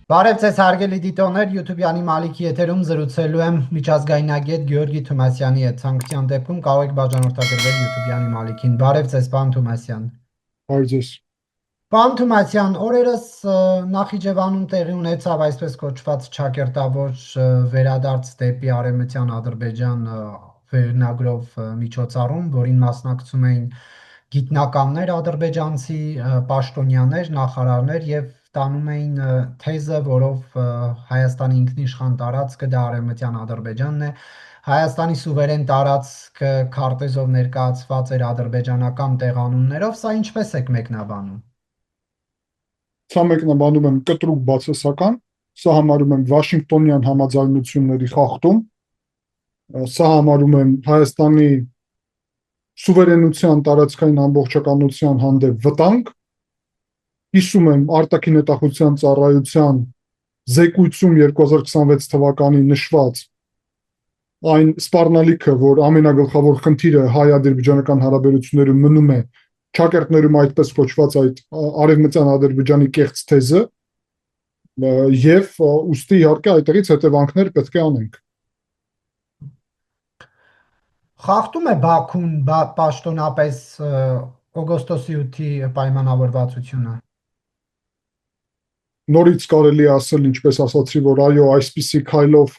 Բարև ձեզ հարգելի դիտողներ, YouTube-յանի Մալիքի եթերում զրուցելու եմ միջազգայնագետ Գեորգի Թումասյանի հետ։ Ցանկության դեպքում կարող եք բաժանորդագրվել YouTube-յանի Մալիքին։ Բարև ձեզ, պարոն Թումասյան։ Բարձես։ Պարոն Թումասյան, օրերս Նախիջևանում տեղի ունեցավ այսպես կոչված ճակերտավոր վերադարձ դեպի Արևմտյան Ադրբեջան վերնագրով միջոցառում, որին մասնակցում էին գիտնականներ ադրբեջանցի, պաշտոնյաներ, նախարարներ եւ տանում էին թեզը, որով Հայաստանի ինքնիշխան տարածքը դա Արևմտյան Ադրբեջանն է, Հայաստանի սուվերեն տարածքը քարտեզով ներկայացված էր ադրբեջանական տեղանուններով, սա ինչպես եք մեկնաբանում։ Սա մեկնաբանում եմ կտրուկ բացասական, սա համարում եմ Վաշինգտոնյան համաձայնությունների խախտում, սա համարում եմ Հայաստանի սուվերենության տարածքային ամբողջականության հանդեպ վտանգ, հիշում եմ արտաքին հետախուզության ծառայության զեկույցում 2026 թվականին նշված այն սպառնալիքը, որ ամենագլխավոր խնդիրը հայ-ադրբեջանական հարաբերություններում մնում է ճակերտներում այդպես կոչված այդ Արևմտյան Ադրբեջանի կեղծ թեզը եւ ուստի իհարկե այդտեղից հետևանքներ պետք է անենք։ Խախտում է Բաքուն պաշտոնապես օգոստոսի 8-ի պայմանավորվածությունը։ Նորից կարելի է ասել, ինչպես ասացի, որ այո, այսպիսի քայլով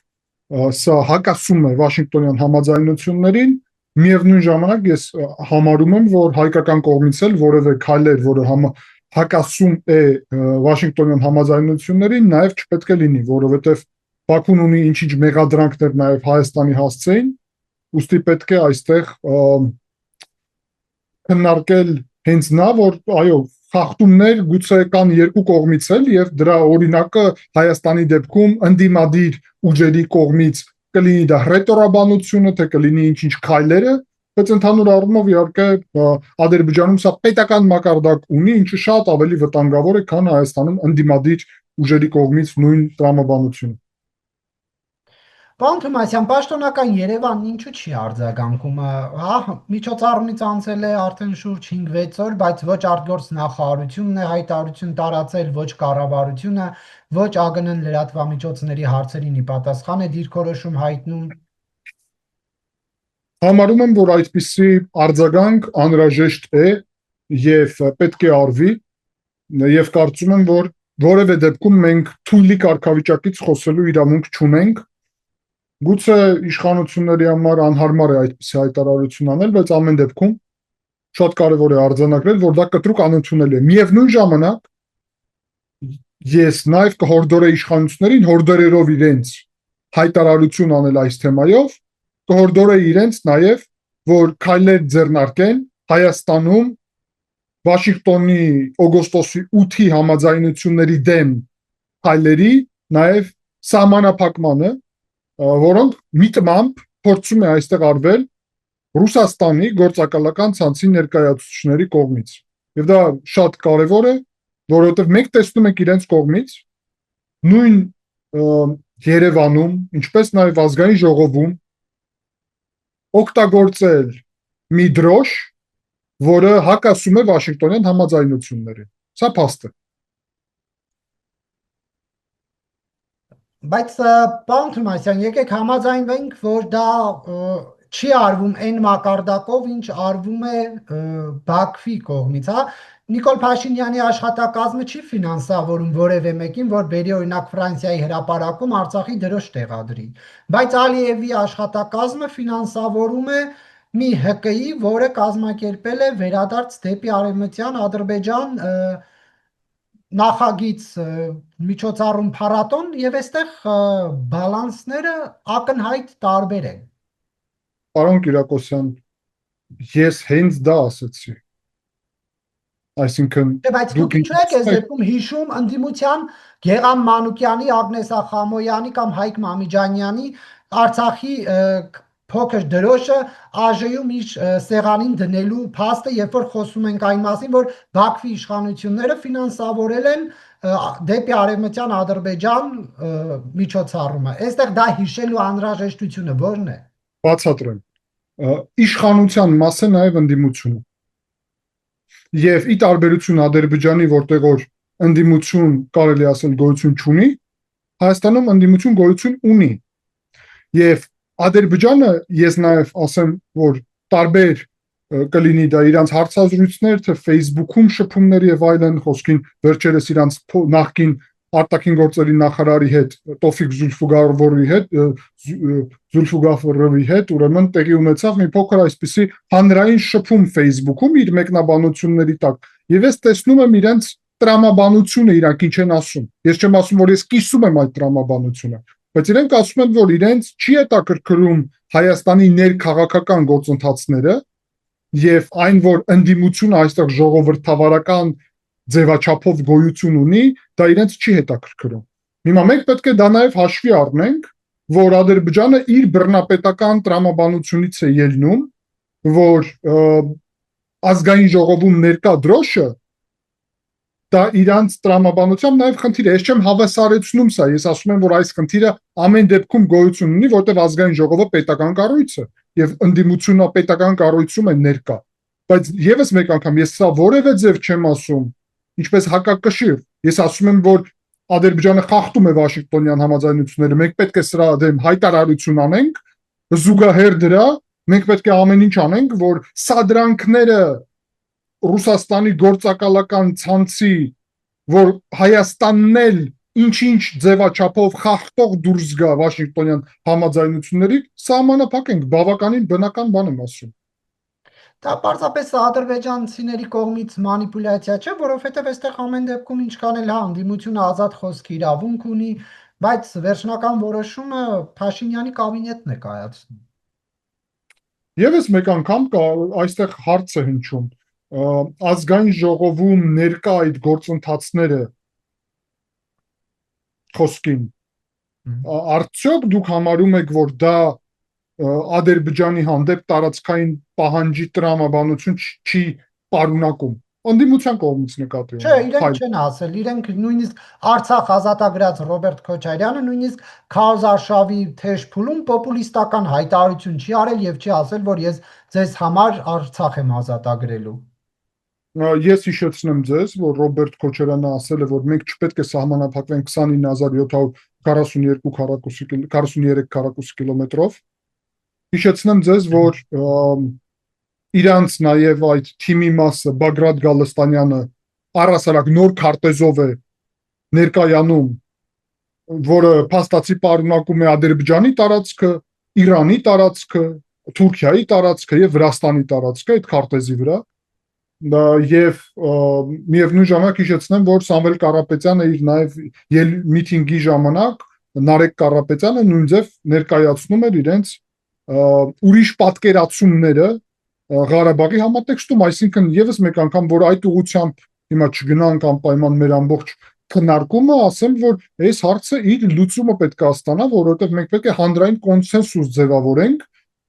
սա հակասում է Վաշինգտոնյան համաձայնություններին, միևնույն ժամանակ ես համարում եմ, որ հայկական կողմից էլ որևէ քայլեր, որը հակասում է Վաշինգտոնյան համաձայնություններին, նաև չպետք է լինի, որովհետև Բաքուն ունի ինչ-ինչ մեղադրանքներ նաև Հայաստանի հասցեին, ուստի պետք է այստեղ քննարկել հենց նա, որ այո, խախտումներ գուցե կան երկու կողմից էլ եւ դրա օրինակը Հայաստանի դեպքում ընդդիմադիր ուժերի կողմից կլինի դա ռետորաբանությունը, թե կլինի ինչ-ինչ քայլերը, բայց ընդհանուր առումով իհարկե Ադրբեջանում սա պետական մակարդակ ունի, ինչը շատ ավելի վտանգավոր է, քան Հայաստանում ընդդիմադիր ուժերի կողմից նույն տրամաբանությունը։ Պարոն Թումասյան, պաշտոնական Երևանն ինչու չի արձագանքում, միջոցառումից անցել է արդեն շուրջ 5-6 օր, բայց ոչ արտգործ նախարարությունն է հայտարարություն տարածել, ոչ կառավարությունը, ոչ ԱԳՆ լրատվամիջոցների հարցերին ի պատասխան է դիրքորոշում հայտնում։ Համարում եմ, որ այդպիսի արձագանք անհրաժեշտ է եւ պետք է արվի եւ կարծում եմ, որ որևէ դեպքում մենք թույլի կարգավիճակից խոսելու իրավունք չունենք։ Գուցե իշխանությունների համար անհարմար է այդպիսի հայտարարություն անել, բայց ամեն դեպքում շատ կարևոր է արձանագրել, որ դա կտրուկ անընդունելի է։ Միևնույն ժամանակ ես նաև կհորդորեի իշխանություններին հորդորելով իրենց հայտարարություն անել այս թեմայով, կհորդորեի իրենց նաև, որ քայլեր ձեռնարկեն Հայաստանում Վաշինգտոնի օգոստոսի 8-ի համաձայնությունների դեմ քայլերի, նաև սահմանափակմանը, որոնք միտմամբ փորձում է այստեղ արվել Ռուսաստանի գործակալական ցանցի ներկայացուցիչների կողմից։ Եվ դա շատ կարևոր է, որովհետև մենք տեսնում ենք իրենց կողմից նույն Երևանում, ինչպես նաև ազգային ժողովում օգտագործել մի դրոշ, որը հակասում է Վաշինգտոնյան համաձայնություններին։ Սա փաստ է։ Բայց պարոն Թումասյան, եկեք համաձայնվենք, որ դա չի արվում այն մակարդակով, ինչ արվում է Բաքվի կողմից, հա։ Նիկոլ Փաշինյանի աշխատակազմը չի ֆինանսավորում որևէ մեկին, որ բերի օրինակ Ֆրանսիայի հրապարակում Արցախի դրոշ տեղադրի, բայց Ալիևի աշխատակազմը ֆինանսավորում է մի ՀԿ-ի, որը կազմակերպել է վերադարձ դեպի Արևմտյան Ադրբեջան նախագիծ միջոցառում փառատոն եւ այստեղ բալանսները ակնհայտ տարբեր են։ Պարոն Կիրակոսյան, ես հենց դա ասացի։ Այսինքն բայց դուք ինչու եք այս դեպքում հիշում ընդդիմության Գեղամ Մանուկյանի, Ագնես Ախամոյանի կամ Հայկ Մամիջանյանի Արցախի փոքր դրոշը ԱԺ-ում իր սեղանին դնելու փաստը, երբ որ խոսում ենք այն մասին, որ Բաքվի իշխանությունները ֆինանսավորել են դեպի Արևմտյան Ադրբեջան միջոցառումը։ Այստեղ դա հիշելու անհրաժեշտությունը ո՞րն է։ Բացատրեմ։ Իշխանության մասը նաև ընդդիմությունը։ Եվ ի տարբերություն Ադրբեջանի, որտեղ որ ընդդիմություն կարելի ասել գոյություն չունի, Հայաստանում ընդդիմություն գոյություն ունի։ Եվ Ադրբեջանը ես նաև ասեմ, որ տարբեր կլինի դա իրանց հարցազրույցներ, թե Facebook-ում շփումներ եւ այլն, խոսքին վերջերս իրանց նախկին արտաքին գործերի նախարարի հետ Տոֆիկ Զուլֆուգարովի հետ, ուրեմն տեղի ունեցավ մի փոքր այսպիսի հանրային շփում Facebook-ում իր մեկնաբանությունների տակ։ Եվ ես տեսնում եմ իրենց տրամաբանությունը իրանք ինչ են ասում։ Ես չեմ ասում, որ ես կիսում եմ այդ տրամաբանությունը, բայց իրենք ասում են, որ իրենց չի հետաքրքրում Հայաստանի ներքաղաքական գործընթացները եւ այն, որ ընդդիմությունը այստեղ ժողովրդավարական ձևաչափով գոյություն ունի, դա իրենց չի հետաքրքրում։ Հիմա մենք պետք է դա նաև հաշվի առնենք, որ Ադրբեջանը իր բռնապետական տրամաբանությունից է ելնում, որ ազգային ժողովում ներկա դրոշը դա իրանց տրամաբանությամբ նաև խնդիր է։ Ես չեմ հավասարեցնում սա, ես ասում եմ, որ այս խնդիրը ամեն դեպքում գոյություն ունի, որտեղ ազգային ժողովը պետական կառույց է եւ ընդդիմությունը պետական կառույցում է ներկա։ Բայց եւս մեկ անգամ ես սա որևէ ձև չեմ ասում, ինչպես հակակշիռ։ Ես ասում եմ, որ Ադրբեջանը խախտում է Վաշինգտոնյան համաձայնությունները, մենք պետք է սրա դեմ հայտարարություն անենք, զուգահեռ դրա մենք պետք է ամեն ինչ անենք, որ սադրանքները Ռուսաստանի գործակալական ցանցի, որ Հայաստանն էլ ինչ-ինչ ձևաչափով խախտող դուրս գա Վաշինգտոնյան համաձայնությունների, սահմանափակենք, բավականին բնական բան եմ ասում։ Դա պարզապես ադրբեջանցիների կողմից մանիպուլյացիա չէ, որովհետև այստեղ ամեն դեպքում ինչքան էլ հա ընդդիմությունը ազատ խոսքի իրավունք ունի, բայց վերջնական որոշումը Փաշինյանի կաբինետն է կայացնում։ Եվս մեկ անգամ այստեղ հարց է հնչում, ազգային ժողովում ներկա այդ գործընթացները խոսքին, արդյոք դուք համարում եք, որ դա Ադրբեջանի հանդեպ տարածքային պահանջի տրամաբանություն չի պարունակում։ Ընդդիմության կողմից նկատի ունեմ։ Չէ, իրենք չեն ասել, իրենք նույնիսկ Արցախ ազատագրած Ռոբերտ Քոչարյանը նույնիսկ Քարոզ Արշավի թեժ փուլում պոպուլիստական հայտարարություն չի արել եւ չի ասել, որ ես ձեզ համար Արցախ եմ ազատագրելու։ Ես հիշեցնեմ ձեզ, որ Ռոբերտ Քոչարյանը ասել է, որ մենք չպետք է սահմանափակվենք 29742 քառակուսի կիլոմետրով։ Հիշեցնեմ ձեզ, որ իրանց նաև այդ թիմի մասը Բագրատ Գալստանյանը առհասարակ նոր քարտեզով է ներկայանում, որը փաստացի պարունակում է Ադրբեջանի տարածքը, Իրանի տարածքը, Թուրքիայի տարածքը եւ Վրաստանի տարածքը այդ քարտեզի վրա։ Եվ միևնույն ժամանակ հիշեցնեմ, որ Սամվել Կարապետյանը իր նաև միտինգի ժամանակ Նարեկ Կարապետյանը նույն ձև ներկայացնում էր իրենց ուրիշ պատկերացումները Ղարաբաղի համատեքստում, այսինքն եւս մեկ անգամ, որ այդ ուղղությամբ հիմա չգնանք անպայման մեր ամբողջ քննարկումը, ասեմ, որ այս հարցը իր լուծումը պետք է ստանա, որովհետեւ մենք պետք է հանրային կոնսենսուս ձևավորենք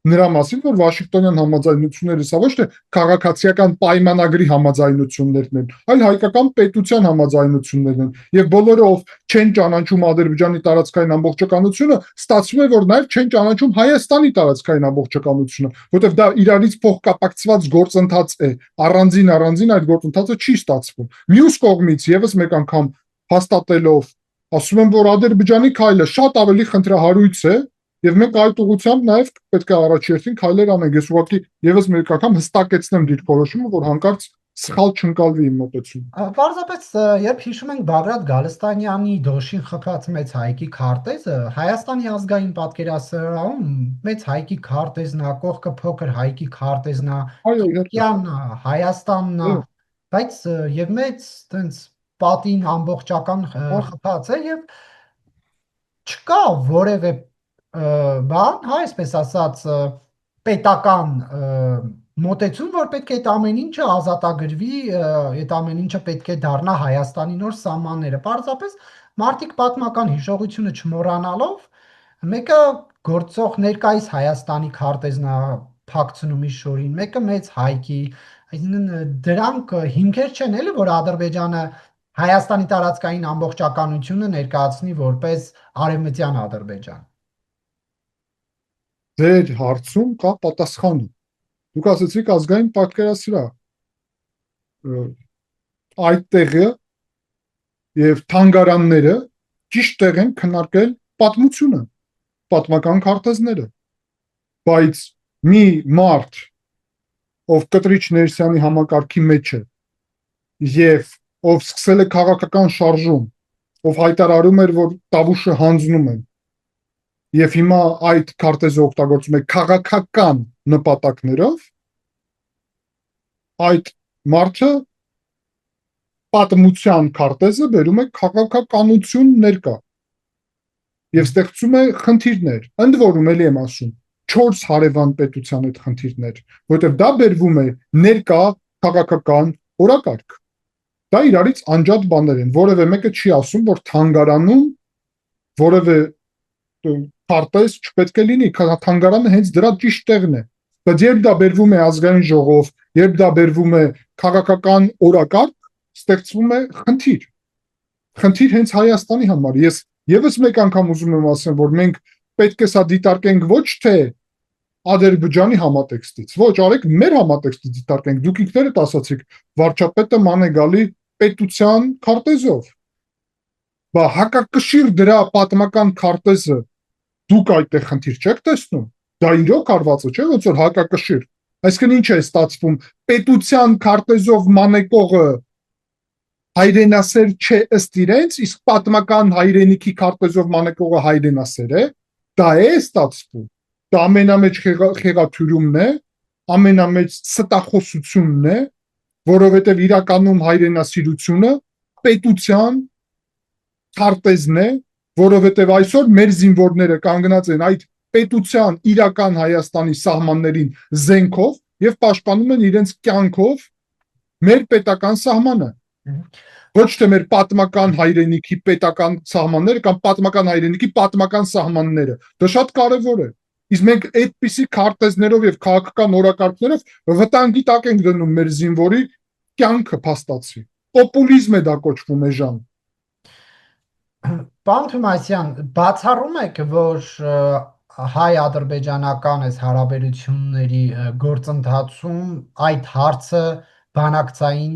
նրա մասին, որ Վաշինգտոնյան համաձայնությունները սա ոչ թե քաղաքացիական պայմանագրի համաձայնություններն են, այլ հայկական պետության համաձայնություններն են, եւ բոլորը ով չեն ճանաչում Ադրբեջանի տարածքային ամբողջականությունը, ստացվում է, որ նաեւ չեն ճանաչում Հայաստանի տարածքային ամբողջականությունը, որովհետեւ դա իրարից փոխկապակցված գործընթաց է, առանձին այդ գործընթացը չի ստացվում։ Մյուս կողմից եւս մեկ անգամ հաստատելով, ասում եմ, որ Ադրբեջանի քայլը շատ ավելի խնդրահարույց է, եւ մենք այդ ուղղությամբ նաեւ պետք է առաջերտին քայլեր անենք։ Ես ուղղակի եւս մեկ անգամ հստակեցնեմ դիրքորոշումը, որ հանկարծ սխալ չընկալվի իմ մոտեցումը։ Պարզապես երբ հիշում ենք Բագրատ Գալստանյանի դոշին խփած մեծ հայկի քարտեզը, Հայաստանի ազգային պատկերասրահում մեծ հայկի քարտեզն է, կողքը փոքր հայկի քարտեզն է, Թուրքիան, Հայաստանն է, բայց եւ մեծ տենց պատին ամբողջական խփած է եւ չկա որևէ բան, հա, այսպես ասած, պետական մոտեցում, որ պետք է այդ ամեն ինչը ազատագրվի, այդ ամեն ինչը պետք է դառնա Հայաստանի նոր սահմանները։ Պարզապես մարդիկ պատմական հիշողությունը չմոռանալով, մեկը գործող ներկայիս Հայաստանի քարտեզն է փակցնում իշորին, մեկը մեծ հայկի, այսինքն դրանք հիմքեր չեն էլի, որ Ադրբեջանը Հայաստանի տարածքային ամբողջականությունը ներկայացնի որպես արևմտյան Ադրբեջան։ Ձեր հարցում կա պատասխանը։ Դուք ասացիք ազգային պատկերասրահ։ Այդ տեղը եւ թանգարանները ճիշտ տեղ են քննարկել պատմությունը, պատմական քարտեզները, բայց մի մարդ, ով Կտրիչ Ներսյանի համակարգի մեջ է եւ ով սկսել է քաղաքական շարժում, ով հայտարարում էր, որ Տավուշը հանձնում են եւ հիմա այդ քարտեզը օգտագործում է քաղաքական նպատակներով, այդ մարդը պատմության քարտեզը բերում է քաղաքականություն ներկա եւ ստեղծում է խնդիրներ, ընդ որում էլի եմ ասում 4 հարևան պետության այդ խնդիրներ, որովհետեւ դա բերվում է ներկա քաղաքական օրակարգ։ Դա իրարից անջատ բաներ են, որևէ մեկը չի ասում, որ թանգարանում որևէ քարտեզ չպետք է լինի, թանգարանը հենց դրա ճիշտ տեղն է։ Բայց երբ դա բերվում է ազգային ժողով, երբ դա բերվում է քաղաքական օրակարգ, ստեղծվում է խնդիր։ Խնդիր հենց Հայաստանի համար։ Ես եւս մեկ անգամ ուզում եմ ասեմ, որ մենք պետք է սա դիտարկենք ոչ թե Ադրբեջանի համատեքստից, ոչ, արեք մեր համատեքստից դիտարկենք։ Դուք ինքներդ ասացիք, վարչապետը ման է գալի պետության քարտեզով։ Բա հակակշիռ դրա պատմական քարտեզը դուք այդտեղ խնդիր չեք տեսնում։ Դա իրոք արվածը չէ, ոնց որ հակակշիռ։ Այսինքն ինչ է ստացվում, պետության քարտեզով մանեկողը հայրենասեր չէ ըստ իրենց, իսկ պատմական հայրենիքի քարտեզով մանեկողը հայրենասեր է, դա է ստացվում։ Դա ամենամեծ խեղաթյուրումն է, ամենամեծ ստախոսությունն է, որովհետև իրականում հայրենասիրությունը պետության քարտեզն է, որովհետև այսօր մեր զինվորները կանգնած են այդ պետության իրական Հայաստանի սահմաններին զենքով եւ պաշտպանում են իրենց կյանքով մեր պետական սահմանը։ Ոչ թե մեր պատմական հայրենիքի պետական սահմանները կամ պատմական հայրենիքի պատմական սահմանները։ Դա շատ կարևոր է։ Իսկ մենք այդպիսի քարտեզներով եւ քաղաքական օրակարգներով վտանգի տակ ենք դնում մեր զինվորի կյանքը փաստացի։ Պոպուլիզմ է դա կոչվում է ժան։ Պարոն Թումասյան, բացառում եք, որ հայ-ադրբեջանական այս հարաբերությունների գործընթացում այդ հարցը բանակցային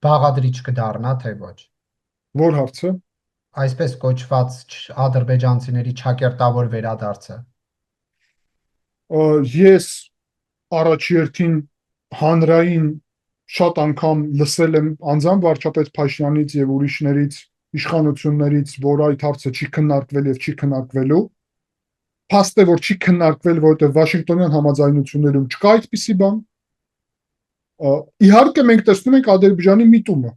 բաղադրիչ կդառնա, թե ոչ։ Որ հարցը։ Այսպես կոչված ադրբեջանցիների ճակերտավոր վերադարձը։ Ես առաջերտին հանրային շատ անգամ լսել եմ անձամբ վարչապետ Փաշինյանից եւ ուրիշներից իշխանություններից, որ այդ հարցը չի քննարկվել եւ չի քննարկվելու։ Փաստ է, որ չի քննարկվել, որովհետեւ Վաշինգտոնյան համաձայնություններում չկա այդպիսի բան։ Իհարկե մենք տեսնում ենք Ադրբեջանի միտումը։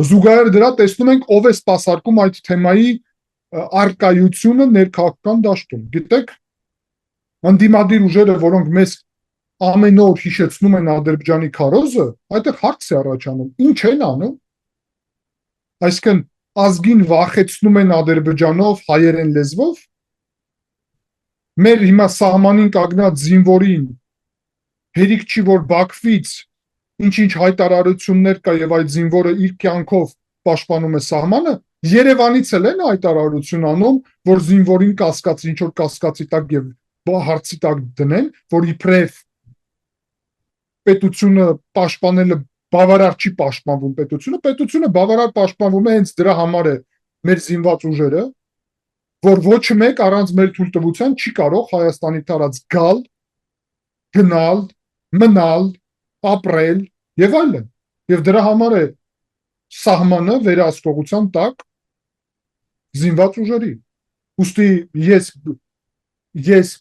Զուգահեռ դրա տեսնում ենք ով է սպասարկում այդ թեմայի արկայությունը ներքաղաքական դաշտում։ Գիտեք, անդիմադիր ուժերը, որոնք մեզ ամեն օր հիշեցնում են Ադրբեջանի քարոզը, այդտեղ հարց է առաջանում, ինչ են անում։ Այսինքն ազգին վախեցնում են Ադրբեջանով, հայերեն լեզվով։ Մեր հիմա սահմանին կանգնած զինվորին հերիք չի, որ Բաքվից ինչ-ինչ հայտարարություններ կա եւ այդ զինվորը իր կյանքով պաշտպանում է սահմանը, Երևանից էլ են հայտարարություն անում, որ զինվորին կասկածի, ինչ որ կասկածի տակ եւ հարցի տակ դնեն, որ իբրև պետությունը պաշտպանելը բավարար չի պաշտպանվում պետությունը բավարար պաշտպանվում է հենց դրա համար է մեր զինված ուժերը, որ ոչ մեկ առանց մեր թույլտվության չի կարող Հայաստանի տարած գալ, գնալ, մնալ, ապրել եւ այլն։ Եվ դրա համար է սահմանը վերահսկողության տակ զինված ուժերի։ Ուստի ես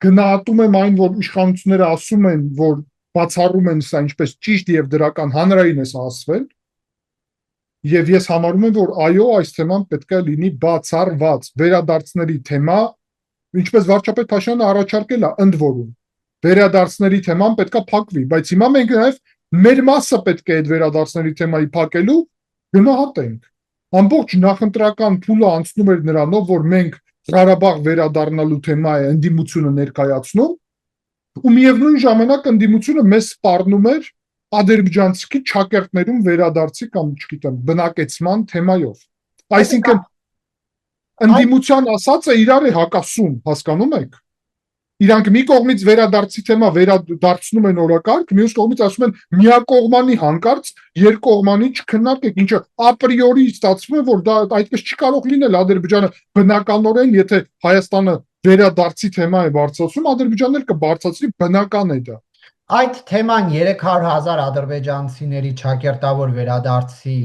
գնահատում եմ այն, որ իշխանությունները ասում են, որ բացառում են սա ինչպես ճիշտ եւ դրական հանրային է ասվել, եւ ես համարում եմ, որ այո, այս թեման պետք է լինի բացառված վերադարձների թեմա, ինչպես վարչապետ Փաշինյանը առաջարկել է ընդ որում։ Վերադարձների թեման պետք է փակվի, բայց հիմա մենք նաեւ մեր մասը պետք է այդ վերադարձների թեմայի փակելու գնահատենք։ Ամբողջ նախընտրական փուլը անցնում էր նրանով, որ մենք Ղարաբաղ վերադառնալու թեմայի ընդդիմությունը ներկայացնում, ու միևնույն ժամանակ ընդդիմությունը մեզ սպառնում էր ադրբեջանցի ճակերտներում վերադարձի կամ չգիտեմ բնակեցման թեմայով։ Այսինքն ընդդիմության ասածը իրար է հակասում, հասկանում եք։ Իրանք մի կողմից վերադարձի թեմա վերադարձնում են օրակարգ, մյուս կողմից ասում են միակողմանի հանկարծ երկկողմանի չքննարկեք, ինչը ապրիորի ստացվում է, որ դա այդպես չի կարող լինել։ Ադրբեջանը բնականորեն, եթե Հայաստանը վերադարձի թեմա է բարձրացնում, Ադրբեջանն էլ կբարձրացնի, բնական է դա։ Այդ թեման 300,000 ադրբեջանցիների ճակերտավոր վերադարձի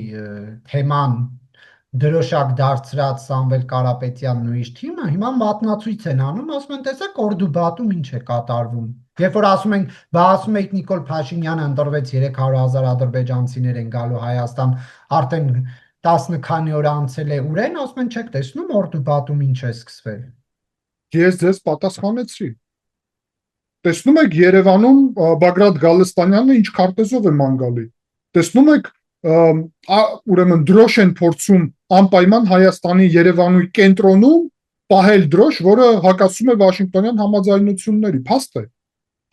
թեման դրոշակ դարձրած Սամվել Կարապետյանն ու իր թիմը հիմա մատնացույց են անում, ասում են, տեսեք Օրդուբատում ինչ է կատարվում։ Երբ որ ասում ենք, ասում եք Նիկոլ Փաշինյանը ընտրվեց 300,000 ադրբեջանցիներ են գալու Հայաստան, արդեն 10 քանի օր անցել է ուր են, ասում են, չեք տեսնում Օրդուբատում ինչ է սկսվել։ Ես ձեզ պատասխանեցի։ Տեսնում եք Երևանում Բագրատ Գալստանյանը ինչ քարտեզով է ման գալի։ Տեսնում եք ուրեմն դրոշ են փորձում անպայման Հայաստանի Երևանի կենտրոնում պահել դրոշ, որը հակասում է Վաշինգտոնյան համաձայնությունների, փաստ է։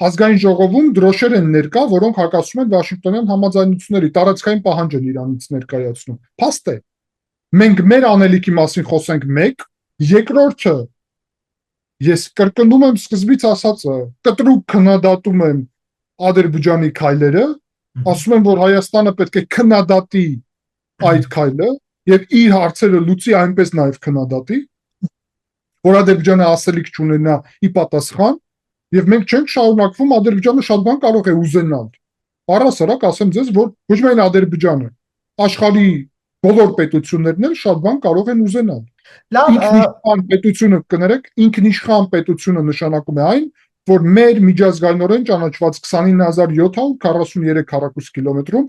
Ազգային ժողովում դրոշեր են ներկա, որոնք հակասում են Վաշինգտոնյան համաձայնությունների, տարածքային պահանջ են Իրանից ներկայացնում։ Փաստ է։ Մենք մեր անելիքի մասին խոսենք մեկ, երկրորդը ես կրկնում եմ սկզբից ասածը, կտրուկ քննադատում եմ Ադրբեջանի քայլերը, ասում եմ, որ Հայաստանը պետք է քննադատի այդ քայլը եւ իր հարցերը լուծի այնպես նաեւ քննադատի, որ Ադրբեջանը ասելիք չունենա ի պատասխան, եւ մենք չենք շարունակվում, Ադրբեջանը շատ բան կարող է ուզենալ։ Առասարակ ասեմ ձեզ, որ ոչ միայն Ադրբեջանը, աշխարհի բոլոր պետություններն էլ շատ բան կարող են ուզենալ։ Ինքնիշխան պետությունը կներեք, ինքնիշխան պետությունը նշանակում է այն, որ մեր միջազգայինորեն ճանաչված 29743 քառակուսի կիլոմետրում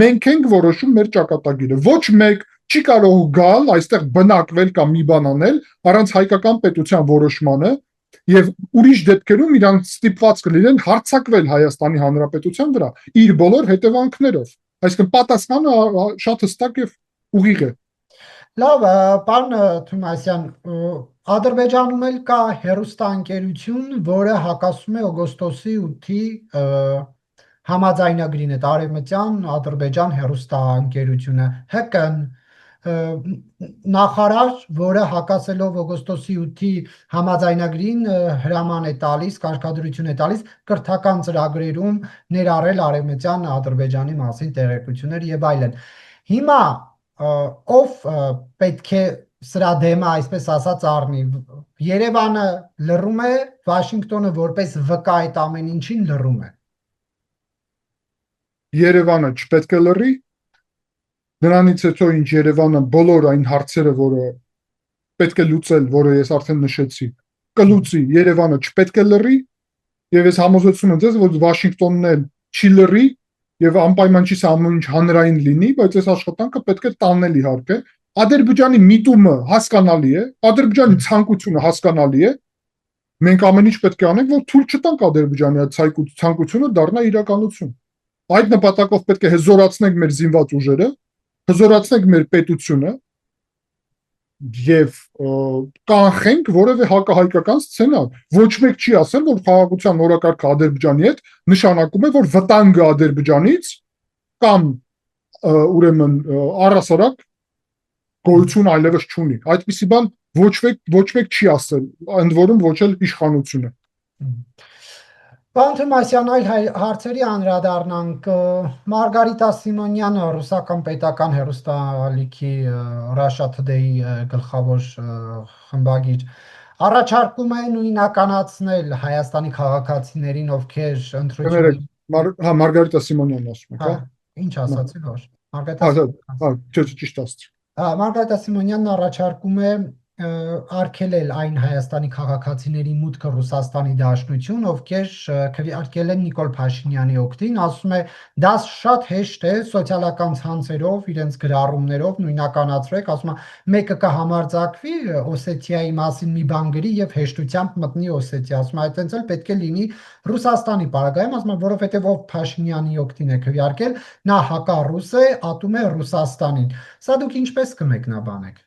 մենք ենք որոշում մեր ճակատագիրը։ Ոչ մեկ չի կարող գալ այստեղ բնակվել կամ մի բան անել առանց հայկական պետության որոշմանը եւ ուրիշ դեպքերում իրանք ստիպված կլինեն հարձակվել Հայաստանի Հանրապետության վրա իր բոլոր հետևանքներով։ Այսինքն պատասխանը շատ հստակ եւ ուղիղ է։ Լավ, պարոն Թումասյան, Ադրբեջանում էլ կա հեռուստաընկերություն, որը հակասում է օգոստոսի 8-ի համաձայնագրին, այդ Արևմտյան Ադրբեջան հեռուստաընկերությունը, ՀԿ-ն, նախարար, որը հակասելով օգոստոսի 8-ի համաձայնագրին հրաման է տալիս, կարգադրություն է տալիս կրթական ծրագրերում ներառել Արևմտյան Ադրբեջանի մասին տեղեկություններ եւ այլն։ Հիմա ով պետք է սրա դեմը այսպես ասած առնի, Երևանը լռում է, Վաշինգտոնը որպես վկա այդ ամեն ինչին լռում է։ Երևանը չպետք է լռի, նրանից հետո ինչ Երևանը բոլոր այն հարցերը, որը պետք է լուծել, որը ես արդեն նշեցի, կլուծի, Երևանը չպետք է լռի, եւ ես համոզություն եմ ձեզ, որ Վաշինգտոնն էլ չի լռի եւ անպայման չի սա ամեն ինչ հանրային լինի, բայց այս աշխատանքը պետք է տանել իհարկե։ Ադրբեջանի միտումը հասկանալի է, Ադրբեջանի ցանկությունը հասկանալի է։ Մենք ամեն ինչ պետք է անենք, որ թույլ չտանք Ադրբեջանի այդ ցանկությունը դառնա իրականություն։ Այդ նպատակով պետք է հզորացնենք մեր զինված ուժերը, հզորացնենք մեր պետությունը եւ կանխենք որևէ հակահայկական սցենար։ Ոչ մեկ չի ասել, որ խաղաղության օրակարգը Ադրբեջանի հետ նշանակում է, որ վտանգը Ադրբեջանից կամ ուրեմն առասարակ գոյություն այլևս չունի։ Այդպիսի բան ոչ մեկ չի ասել, ընդ որում ոչ էլ իշխանությունը։ Պարոն Թումասյան, այլ հարցերի անդրադառնանք, Մարգարիտա Սիմոնյանը, ռուսական պետական հեռուստաալիքի Russia Today-ի գլխավոր խմբագիր, առաջարկում է նույնականացնել Հայաստանի քաղաքացիներին, ովքեր ընտրությունների… Մարգարիտա Սիմոնյանն ասում եք, հա։ Ինչ ասացի, որ ճիշտ ասացի։ Մարգարիտա Սիմոնյանն առաջարկում է արգելել այն Հայաստանի քաղաքացիների մուտքը Ռուսաստանի Դաշնություն, ովքեր քվեարկել են Նիկոլ Փաշինյանի օգտին, ասում է, դա շատ հեշտ է, սոցիալական ցանցերով, իրենց գրառումներով նույնականացրեք, ասում է, մեկը կհամարձակվի Օսեթիայի մասին մի բան գրի եւ հեշտությամբ մտնի Օսեթիա, ասում է, այդտենց էլ պետք է լինի Ռուսաստանի պարագայում, ասում է, որովհետեւ ով Փաշինյանի օգտին է քվեարկել, նա հակառուս է, ատում է Ռուսաստանին։ Սա դուք ինչպես կմեկնաբանեք։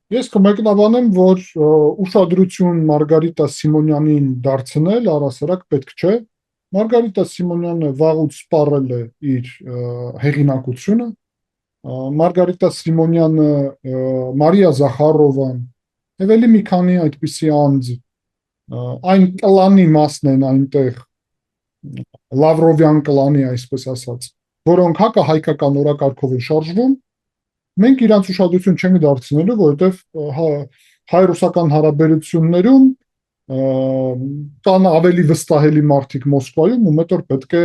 Ես կմեկնաբանեմ, որ ուշադրություն Մարգարիտա Սիմոնյանին դարձնել առասարակ պետք չէ։ Մարգարիտա Սիմոնյանը վաղուց սպառել է իր հեղինակությունը։ Մարգարիտա Սիմոնյանը, Մարիա Զախարովան, եւ էլի մի քանի այդպիսի անձ այն կլանի մասն են այնտեղ Լավրովյան կլանի, այսպես ասած, որոնք հակահայկական օրակարգով են շարժվում, մենք իրանց ուշադրություն չենք դարձնելու, որովհետև հայ-ռուսական հարաբերություններում կան ավելի վստահելի մարդիկ Մոսկվայում, ում հետ որ պետք է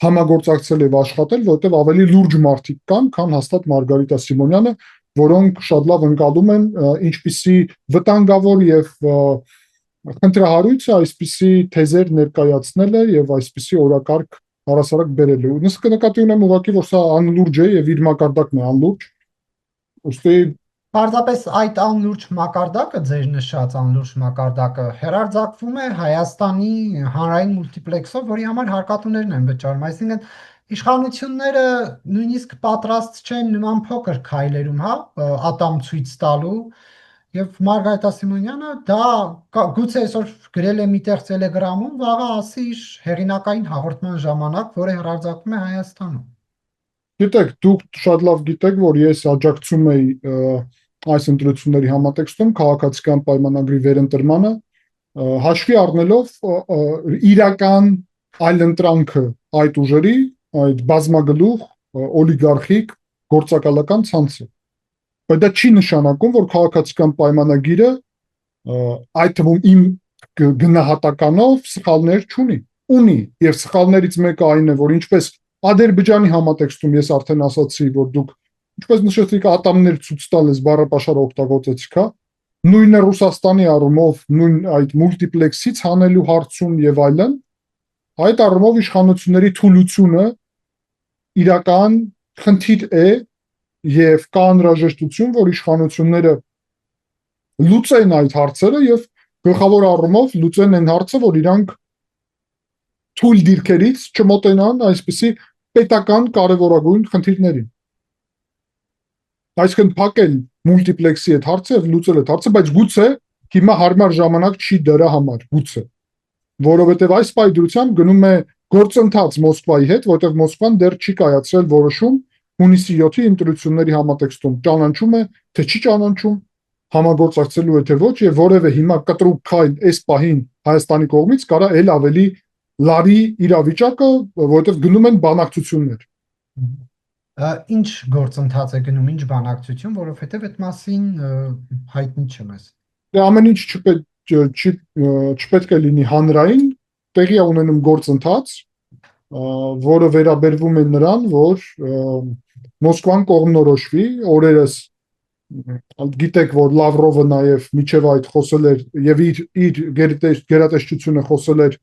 համագործակցել եւ աշխատել, որովհետև ավելի լուրջ մարդիկ կան, քան հաստատ Մարգարիտա Սիմոնյանը, որոնք շատ լավ ընկալում են ինչպիսի վտանգավոր եւ խնդրահարույց է այսպիսի թեզեր ներկայացնելը եւ այսպիսի օրակարգ հարասարակ բերելը։ Նկատի ունեմ ուղղակի, որ սա անլուրջ է եւ իր մակարդակն է անլուրջ։ Ոստի Պարզապես այդ անլուրջ մակարդակը, ձեր նշած անլուրջ մակարդակը հերարձակվում է Հայաստանի հանրային մուլտիպլեքսով, որի համար հարկատուներն են վճարում։ Այսինքն իշխանությունները նույնիսկ պատրաստ չեն նման փոքր քայլերում, ատամ ցույց տալու, եւ Մարգարիտա Սիմոնյանը դա գուցե այսօր գրել է միտեղ Telegram-ում, վաղը ասի իր հերինակային հաղորդման ժամանակ, որը հերարձակվում է Հայաստանում։ Գիտեք, դուք շատ լավ գիտեք, որ ես աջակցում եի այս ընտրությունների համատեքստում քաղաքացիական պայմանագրի վերընտրմանը, հաշվի առնելով իրական այլընտրանքը այդ ուժերի, այդ բազմագլուխ, օլիգարխիկ, գործակալական ցանցը։ Բայց դա չի նշանակում, որ քաղաքացիական պայմանագիրը այդ թվում իմ գնահատականով սխալներ չունի։ Ունի, եւ սխալներից մեկը այն է, որ ինչպես Ադրբեջանի համատեքստում ես արդեն ասացի, որ դուք ինչպես նշեցիք ատամներ ցույց տալիս բառապաշարը օգտագործեցիք, նույնը Ռուսաստանի առումով նույն այդ մուլտիպլեքսից հանելու հարցում եւ այլն, այդ առումով իշխանությունների թուլությունը իրական խնդիր է եւ կա անհրաժեշտություն, որ իշխանությունները լուծեն այդ հարցերը եւ գլխավոր առումով լուծեն այն հարցը, որ իրանք թույլ դիրքերից չմոտենան այսպիսի պետական կարևորագույն խնդիրներին։ Այսինքն փակել մուլտիպլեքսի այդ հարցը եւ լուծել այդ հարցը, բայց գուցե հիմա հարմար ժամանակ չի դրա համար, գուցե, որովհետեւ այս պայդրությամբ գնում է գործընթաց Մոսկվայի հետ, որովհետեւ Մոսկվան դեռ չի կայացրել որոշում հունիսի 7-ի ընտրությունների համատեքստում, ճանաչում է, թե չի ճանաչում, համագործակցելու է թե ոչ, եւ որևէ հիմա կտրուկ քայլ այս պահին Հայաստանի կողմից կարա էլ ավելի լարի իրավիճակը, որովհետև գնում են բանակցություններ։ Ինչ գործընթաց է գնում, ինչ բանակցություն, որովհետև այդ մասին հայտնի չէ մեզ։ Ամեն ինչ չպետք է լինի հանրային, տեղի է ունենում գործընթաց, որը վերաբերվում է նրան, որ Մոսկվան կողմնորոշվի, օրերս գիտեք, որ Լավրովը նաև միջև այդ խոսել էր եւ իր գերատեսչությունը խոսել էր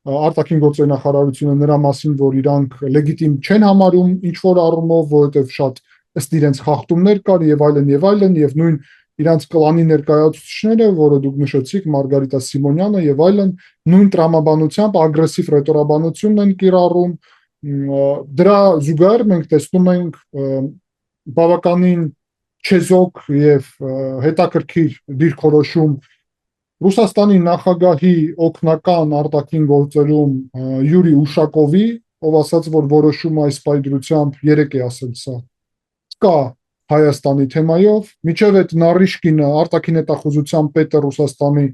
արտաքին գործերի նախարարությունը նրա մասին, որ իրանք լեգիտիմ չեն համարում ինչ որ առումով, որովհետև շատ ըստ իրենց խախտումներ կար եւ այլն եւ նույն իրանք կլանի ներկայացուցիչները, որը դուք նշեցիք, Մարգարիտա Սիմոնյանը եւ այլն, նույն տրամաբանությամբ ագրեսիվ ռետորաբանությունն են կիրառում։ Դրա զուգահեռ մենք տեսնում ենք բավականին չեզոք եւ հետաքրքիր դիրքորոշում Ռուսաստանի նախագահի օգնական արտաքին գործերում Յուրի Ուշակովի, ով ասաց, որ որոշումը այս պայդրությամբ 3 է ասել սա, կա Հայաստանի թեմայով, միջև այդ Նարիշկինը արտաքին հետախուզության պետը Ռուսաստանի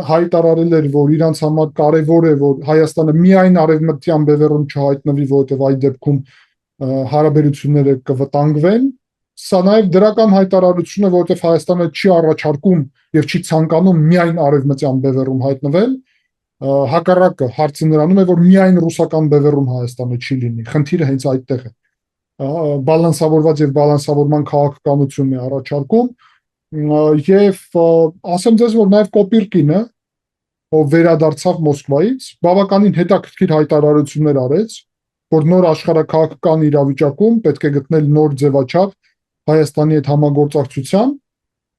հայտարարել էր, որ իրանց համար կարևոր է, որ Հայաստանը միայն արևմտյան բևեռում չհայտնվի, որովհետև այդ դեպքում հարաբերությունները կվտանգվեն։ Սա նաև դրական հայտարարություն է, որովհետև Հայաստանը չի առաջարկում եւ չի ցանկանում միայն արևմտյան բևեռում հայտնվել, հակառակը հարցը նրանում է, որ միայն ռուսական բևեռում Հայաստանը չի լինի, խնդիրը հենց այդտեղ է, բալանսավորված եւ բալանսավորման քաղաքականությունն է առաջարկում, եւ ասեմ ձեզ, որ նաև Կոպիրկինը, ով վերադարձավ Մոսկվայից, բավականին հետաքրքիր հայտարարություններ արեց, որ նոր աշխարհակաղակական իրավիճակում պետք է գտնել նոր ձևաչափ Հայաստանի հետ համագործակցության,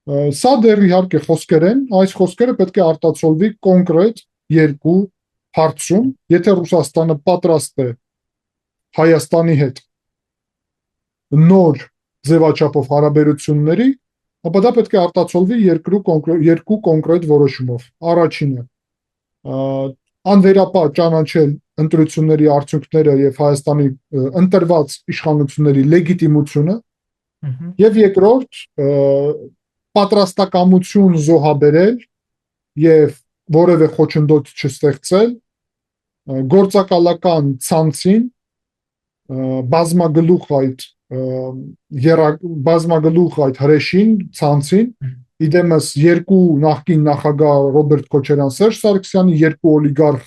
սա դեռ իհարկե խոսքեր են, այս խոսքերը պետք է արտացոլվի կոնկրետ երկու հարցում, եթե Ռուսաստանը պատրաստ է Հայաստանի հետ նոր ձևաչափով հարաբերությունների, ապա դա պետք է արտացոլվի երկու կոնկրետ որոշումով։ Առաջինը անվերապահ ճանաչել ընտրությունների արդյունքները եւ Հայաստանի ընտրված իշխանությունների լեգիտիմությունը, եւ երկրորդ պատրաստակամություն զոհաբերել եւ որևէ խոչընդոտ չստեղծել, գործակալական ցանցին բազմագլուխ այդ հրեշին ցանցին իդեմս երկու նախկին նախագահ Ռոբերտ Քոչարյան Սերժ Սարգսյանի, երկու օլիգարխ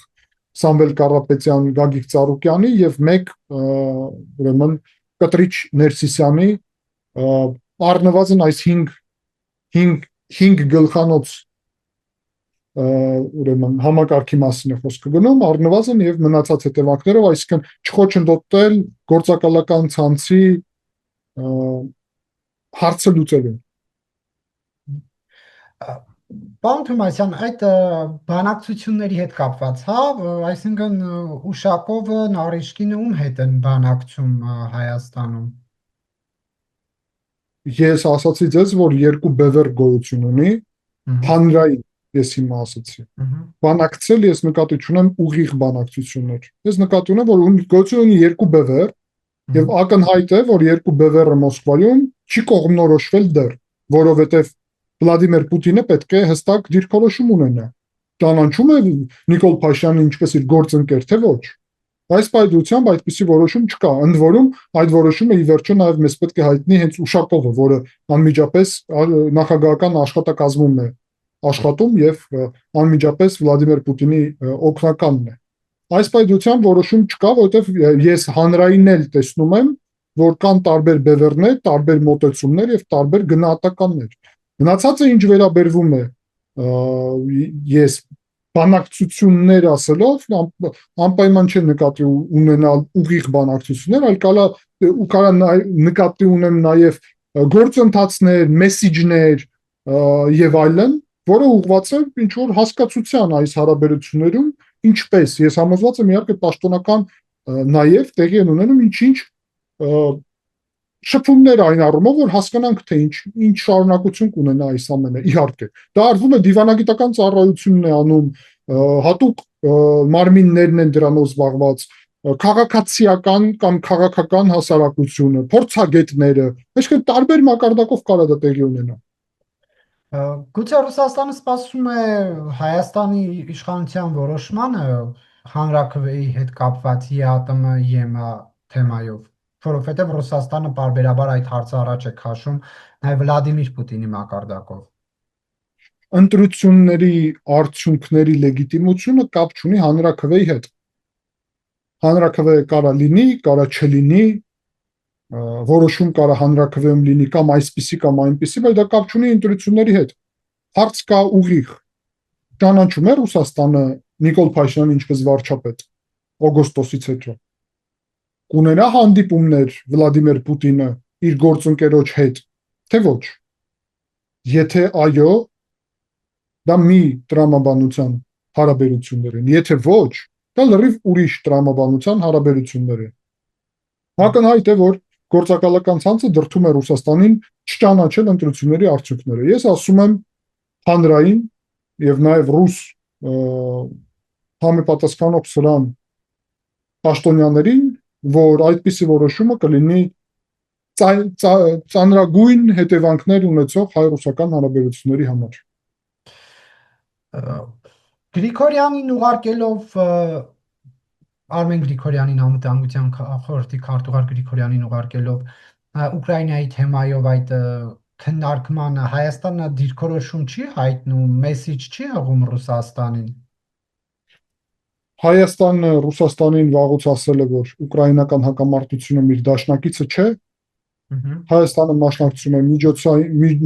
Սամվել Կարապետյան Գագիկ Ծառուկյանի եւ մեկ ուրեմն Կտրիչ Ներսիսյանի առնվազն այս 5 գլխանոց ուրեմն համակարգի մասին է խոսքը գնում, առնվազն եւ մնացած հետևանքներով, այսինքն չխոչընդոտել գործակալական ցանցի հարցը լուծելու։ Պարոն Թոմասյան, այդ բանակցությունների հետ կապված, հա, այսինքն Ուշակովը, Նարիշկինը ում հետ են բանակցում Հայաստանում։ Ես ասացի ձեզ, որ երկու բևեռ գոյություն ունի, հանրային, ես հիմա ասացի։ Բանակցել ես նկատի ունեմ ուղիղ բանակցություններ։ Ես նկատի ունեմ, որ գոյություն ունի երկու բևեռ, եւ ակնհայտ է, որ երկու բևեռը Մոսկվայում չի կողմնորոշվել դեռ, որովհետեւ Վլադիմիր Պուտինը պետք է հստակ դիրքորոշում ունենա։ Ճանաչում է Նիկոլ Փաշինյանը ինչպես իր գործընկեր, թե ոչ։ Այս պայծությամբ այդպիսի որոշում չկա, ընդ որում այդ որոշումը ի վերջո նաև մեզ պետք է հայտնի հենց Ուշակովը, որը անմիջապես նախագահական աշխատակազմում է աշխատում եւ անմիջապես Վլադիմիր Պուտինի օգնականն է։ Այս պայծությամբ որոշում չկա, որովհետեւ ես հանրային էլ տեսնում եմ, որ կան տարբեր բևեռներ, տարբեր մոտեցումներ եւ տարբեր գնահատականներ։ Մնացածը ինչ վերաբերվում է ես բանակցություններ ասելով անպայման չեն նկատի ունենալ ուղիղ բանակցություններ, այլ կարա նկատի ունեմ նաև գործընթացներ, մեսիջներ եւ այլն, որը ուղղված է ինչ որ հասկացության այս հարաբերություններում, ինչպես ես համոզված եմ իհարկե պաշտոնական նաև տեղի են ունենում ինչ շփումներ այն առումով, որ հասկանանք թե ինչ շարունակություն կունենա այս ամենը, իհարկե։ Դա արվում է դիվանագիտական ծառայությունն է անում, հատուկ մարմիններն են դրանով զբաղված, քաղաքացիական կամ քաղաքական հասարակությունը, փորձագետները, այսինքն տարբեր մակարդակով կարող է դա տեղի ունենա։ Գուցե Ռուսաստանը սպասում է Հայաստանի իշխանության որոշմանը հանրաքվեի հետ կապված ԵԱՏՄ թեմայով, որովհետև Ռուսաստանը պարբերաբար այդ հարցը առաջ է քաշում նաև Վլադիմիր Պուտինի մակարդակով։ Ընտրությունների արդյունքների լեգիտիմությունը կապ չունի հանրաքվեի հետ։ Հանրաքվեը կարա լինի, կարա չլինի, որոշում կարա հանրաքվեում լինի կամ այսպիսի կամ այնպիսի, բայց դա կապ չունի ընտրությունների հետ։ Հարց կա ուղիղ։ Ճանաչում է Ռուսաստանը Նիկոլ Փաշինյանին ինչպես վարչապետ օգոստոսից հետո։ Կունենա հանդիպումներ Վլադիմիր Պուտինը իր գործընկերոջ հետ, թե ոչ։ Եթե այո, դա մի տրամաբանության հարաբերություններ են, եթե ոչ, դա լրիվ ուրիշ տրամաբանության հարաբերություններ են։ Ակնհայտ է, որ գործակալական ցանցը դրդում է Ռուսաստանին չճանաչել ընտրությունների արդյունքները։ Ես ասում եմ հանրային եւ նաեւ ռուս համապատասխանող սրան պաշտոնյաներին, որ այդպիսի որոշումը կլինի ծանրագույն հետևանքներ ունեցող հայ-ռուսական հարաբերությունների համար։ Գրիգորյանին ուղարկելով Արմեն Գրիգորյանին անվտանգության խորհրդի քարտուղար Գրիգորյանին ուղարկելով Ուկրաինայի թեմայով այդ քննարկմանը Հայաստանը դիրքորոշում չի հայտնում, մեսիջ չի հղում Ռուսաստանին։ Հայաստանը Ռուսաստանին վաղուց ասել է, որ ուկրաինական հակամարտությունը իր դաշնակիցը չէ։ Հայաստանը մասնակցում է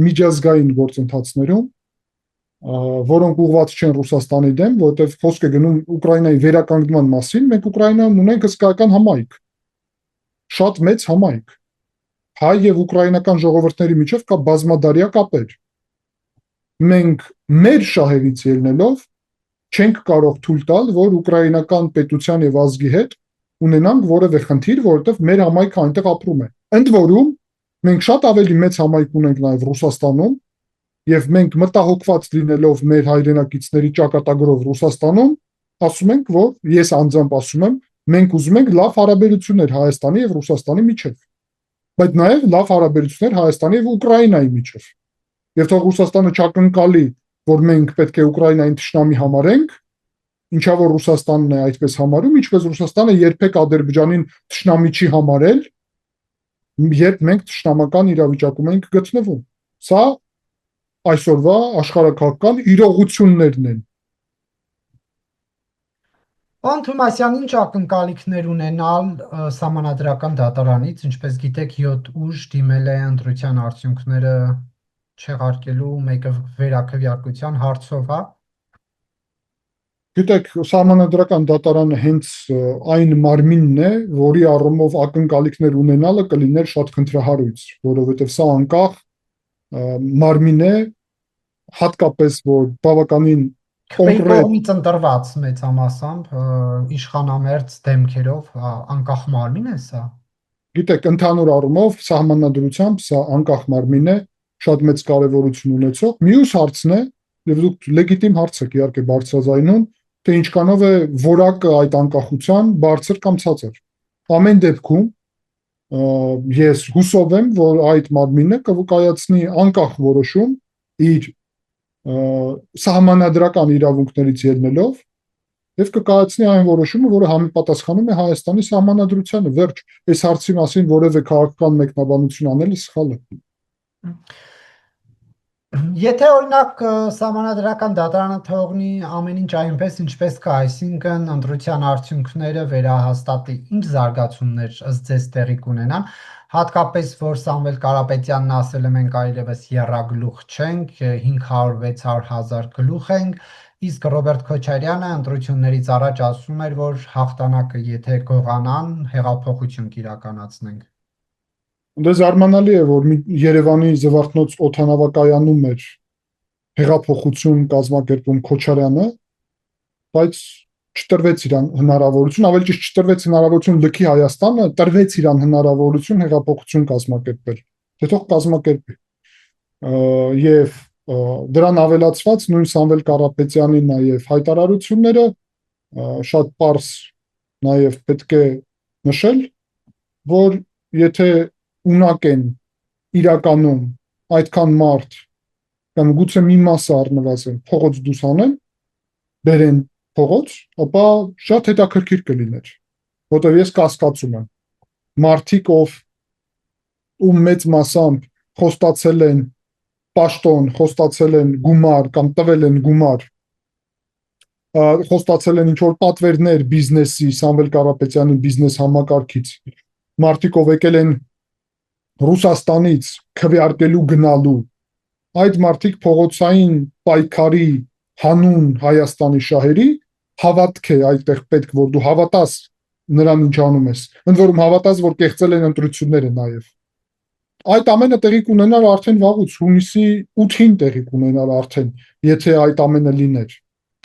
միջազգային գործընթացներում, որոնք ուղղված չեն Ռուսաստանի դեմ, որովհետև խոսք է գնում Ուկրաինայի վերականգնման մասին, մենք Ուկրաինայում ունենք հսկայական համայնք, շատ մեծ համայնք։ Հայ եւ ուկրաինական ժողովուրդների միջև կա բազմադարյա կապեր։ Մենք մեր շահերից ելնելով չենք կարող թույլ տալ, որ ուկրաինական պետության եւ ազգի հետ ունենանք որևէ խնդիր, որովհետեւ մեր համայնքը այնտեղ ապրում է։ Ընդ որում մենք շատ ավելի մեծ համայնք ունենք նաեւ Ռուսաստանում եւ մենք մտահոգված լինելով մեր հայրենակիցների ճակատագրով Ռուսաստանում, ասում ենք, որ ես անձամբ ասում եմ, մենք ուզում ենք լավ հարաբերություններ Հայաստանի եւ Ռուսաստանի միջեւ, բայց նաեւ լավ հարաբերություններ Հայաստանի եւ Ուկրաինայի միջեւ։ Եվ թող Ռուսաստանը չակնկալի որ մենք պետք է Ուկրաինային թշնամի համարենք, ինչա որ Ռուսաստանն է այդպես համարում, ինչպես Ռուսաստանը երբեք Ադրբեջանին թշնամի չի համարել, երբ մենք թշնամական իրավիճակում ենք գտնվում։ Սա այսօրվա աշխարհակաղակական իրողություններն են։ Պարոն Թոմասյան, ինչ ակնկալիքներ ունենալ Սահմանադրական դատարանից, ինչպես գիտեք, 7 ուժ դիմել է ընտրության արդյունքները չեղարկելու, մեկը վերաքվեարկության հարցով, հա։ Գիտեք, Սահմանադրական դատարանը հենց այն մարմինն է, որի առումով ակնկալիքներ ունենալը կլիներ շատ խնդրահարույց, որովհետև սա անկախ մարմին է, հատկապես որ բավականին կողմից ընտրված մեծամասամբ իշխանամերձ դեմքերով անկախ մարմին է սա։ Գիտեք, ընդհանուր առումով սահմանադրությամբ սա անկախ մարմին է, շատ մեծ կարևորություն ունեցող։ Մյուս հարցն է, եւ դուք լեգիտիմ հարց եք իհարկե բարձրաձայնում, թե ինչքանով է որակը այդ անկախության բարձր կամ ցածր։ Ամեն դեպքում ես հուսով եմ, որ այդ մարմինը կկայացնի անկախ որոշում իր սահմանադրական իրավունքներից ելնելով եւ կկայացնի այն որոշումը, որը համապատասխանում է Հայաստանի սահմանադրությանը։ Վերջ, այս հարցի մասին որևէ քաղաքական մեկնաբանություն անելը սխալ է։ Եթե օրինակ Սահմանադրական դատարանը թողնի ամեն ինչ այնպես, ինչպես կա, այսինքն ընտրության արդյունքները վերահաստատի, ինչ զարգացումներ ըստ ձեզ տեղի կունենան, հատկապես որ Սամվել Կարապետյանն ասել է մենք այլևս եռագլուխ չենք, 500-600 հազար գլուխ ենք, իսկ Ռոբերտ Քոչարյանը ընտրություններից առաջ ասում էր, որ հաղթանակը եթե գողանան, հեղափոխություն կիրականացնենք։ Դե զարմանալի է, որ Երևանի Զվարթնոց օդանավակայանում էր հեղափոխություն կազմակերպում Քոչարյանը, բայց չտրվեց իրան հնարավորություն, ավելի ճիշտ չտրվեց հնարավորություն լքի Հայաստանը, տրվեց իրան հնարավորություն հեղափոխություն կազմակերպել։ Թե թող կազմակերպի։ Եվ դրան ավելացված նույն Սամվել Կարապետյանի նաև հայտարարությունները շատ պարզ նաև պետք է նշել, որ եթե ունակ են իրականում այդքան մարդ կամ գուցե մի մասը առնվազն փողոց դուրս անեն, բերեն փողոց, ապա շատ հետաքրքիր կլիներ, որտեղ ես կասկածում եմ մարդիկ, ով մեծ մասամբ խոստացել են պաշտոն, խոստացել են գումար կամ տվել են գումար, խոստացել են ինչ-որ պատվերներ բիզնեսի, Սամվել Կարապետյանի բիզնես համակարգից, մարդիկ, ով եկել են Ռուսաստանից քվեարկելու գնալու, այդ մարդիկ փողոցային պայքարի հանուն Հայաստանի շահերի հավատք է այդտեղ պետք, որ դու հավատաս նրան ինչ անում ես, ընդ որում հավատաս, որ կեղծել են ընտրությունները նաև։ Այդ ամենը տեղի կունենար արդեն վաղուց, հունիսի 8-ին տեղի կունենար արդեն, եթե այդ ամենը լիներ։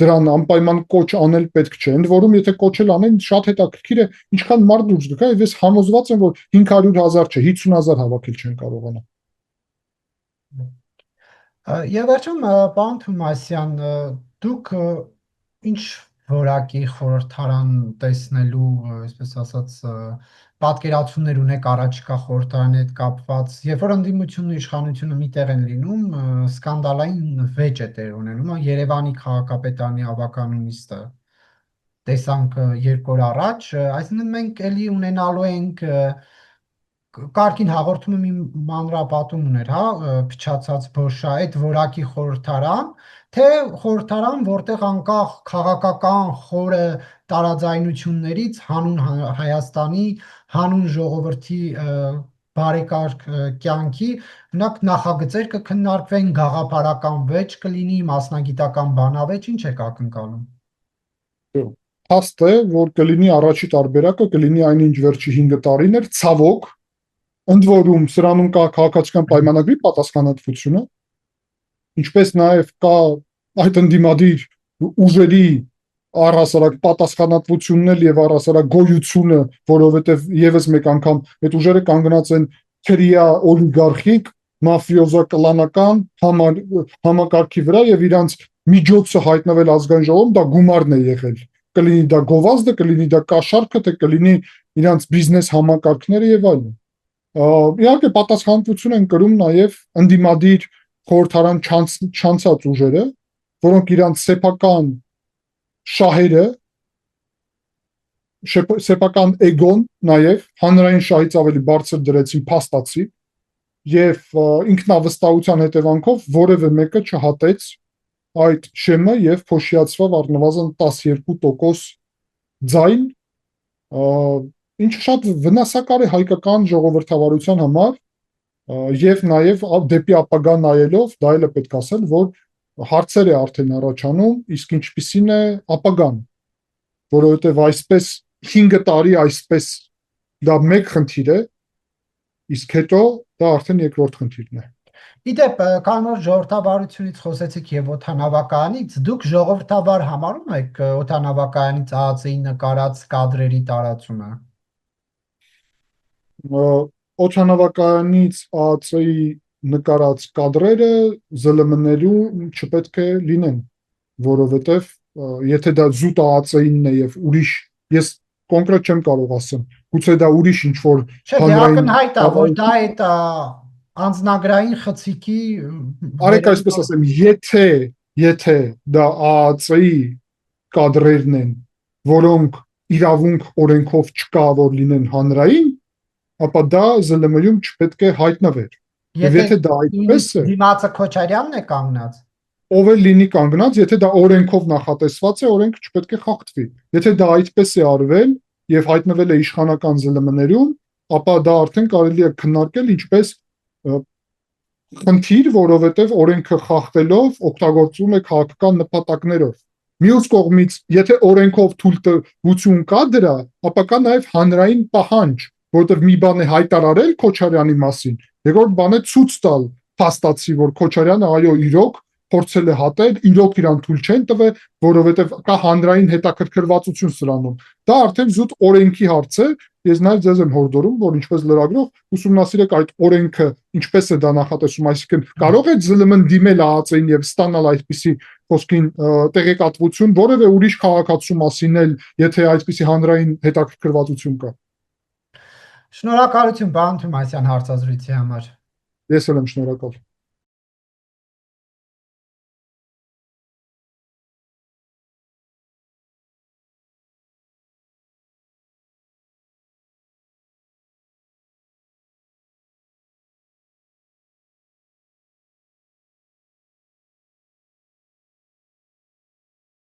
Դրան անպայման կոչ անել պետք չէ, ընդ որում եթե կոչել անեն, շատ հետաքրքիր է ինչքան մարդ դուրս գա, եւ ես համոզված եմ, որ 500,000 չէ, 50,000 հավաքել չեն կարողանա։ Եվ վերջում, պարոն Թոմասյան, դուք ինչ որակի խորհրդարան տեսնելու, այսպես ասած, պատկերացումներ ունեք առաջիկա խորհրդարանի հետ կապված, երբ որ ընդդիմությունն ու իշխանությունը միտեղ են լինում, սկանդալային վեճ է տեղ ունենում, Երևանի քաղաքապետարանի ավականու նիստը տեսանք 2 օր առաջ, այսինքն մենք էլի ունենալու ենք կարգին հաղորդումը մի մանրապատում ուներ, հա, փչացած Բոշա, այդ որակի խորհրդարան, թե խորհրդարան, որտեղ անկախ քաղաքական խորը տարաձայնություններից հանուն Հայաստանի, հանուն ժողովրդի բարեկարգ կյանքի, մենակ նախագծեր կքննարկվեն, գաղափարական վեճ կլինի, մասնագիտական բանավեճ, ինչ եք ակնկալում։ Փաստ է, որ կլինի առաջի տարբերակը, կլինի այնինչ վերջի 5 տարին էր, ցավոք, ընդ որում սրանում կա քաղաքացիական պայմանագրի պատասխանատվությունը, ինչպես նաև կա այդ ընդդիմադիր ուժերի առհասարակ պատասխանատվությունն եւ առհասարակ գոյությունը, որովհետեւ եւս մեկ անգամ այդ ուժերը կանգնած են քրիա օլիգարխիկ, մաֆիոզա-կլանական համակարգի վրա եւ իրանց միջոցը հայտնվել ազգային ժողովում դա գումարն է եղել։ Կլինի դա գովազդը, կլինի դա կաշառքը, թե կլինի իրանց բիզնես համակարգները եւ այլն։ Իհարկե պատասխանատվություն են կրում նաև ընդդիմադիր խորհրդարան չանցած ուժերը, որոնք իրանց սեփական շահերը, սեփական էգոն նաև հանրային շահից ավելի բարձր դրեցին փաստացի եւ ինքնավստահության հետևանքով որևէ մեկը չհատեց այդ շեմը եւ փոշիացավ առնվազն 12% ձայն, ինչը շատ վնասակար է հայկական ժողովրդավարության համար եւ նաեւ դեպի ապագա նայելով դա էլ է պետք ասել, որ հարցեր է արդեն առաջանում, իսկ ինչպիսին է ապագան, որովհետեւ այսպես 5 տարի այսպես դա մեկ խնդիր է, իսկ հետո դա արդեն երկրորդ խնդիրն է։ Իդեպ, կանոր ժողովրդավարությունից խոսեցիք եւ օդանավակայանից, դուք ժողովրդավար համարում եք օդանավակայանից ԱԱՑ-ի նկարած կադրերի տարածումը։ Օդանավակայանից ԱԱՑ-ի նկարած կադրերը ԶԼՄ-ներու չպետք է լինեն, որովհետև եթե դա զուտ ԱԱՑ-ինն է եւ ուրիշ, ես կոնկրետ չեմ կարող ասեմ, գուցե դա ուրիշ ինչ-որ ակնհայտ է, որ դա այդ անձնագրային խցիկի արեք այսպես ասեմ, եթե դա ԱԱՑ-ի կադրերն են, որոնք իրավունք օրենքով չկա, որ լինեն հանրային, ապա դա ԶԼՄ-ում չպետք է հայտնվեր։ Եվ եթե դա այդպես է, դիմացը Քոչարյանն է կանգնած, ով էլ լինի կանգնած, եթե դա օրենքով նախատեսված է, օրենքը չպետք է խախտվի։ Եթե դա այդպես է արվել եւ հայտնվել է իշխանական ԶԼՄ-ներում, ապա դա արդեն կարելի է քննարկել ինչպես խնդիր, որովհետեւ օրենքը խախտելով օգտագործում է քաղաքական նպատակներով։ Մյուս կողմից, եթե օրենքով թույլտվություն կա դրա, ապա կա նաև հանրային պահանջ, որտեղ մի բան է հայտարարել Քոչարյանի մասին, երկրորդ բան է ցույց տալ փաստացի, որ Քոչարյանը այո իրոք փորձել է հատել, իրոք իրան թույլ չեն տվել, որովհետև կա հանրային հետաքրքրվածություն սրանում։ Դա արդեն զուտ օրենքի հարց է, ես նաև ձեզ եմ հորդորում, որ ինչպես լրագրող ուսումնասիրեք այդ օրենքը, ինչպես է դա նախատեսում, այսինքն կարող է ԶԼՄ-ն դիմել ԱԱՑ-ին եւ ստանալ այդպիսի խոսքին տեղեկատվություն, որևէ ուրիշ քաղաքացու մասին էլ, եթե այդպիսի հանրային հետաքրքրվածություն կա։ Շնորհակալություն, պարոն Թումասյան, հարցազրույցի համար։ Ես էլ եմ շնորհակալ։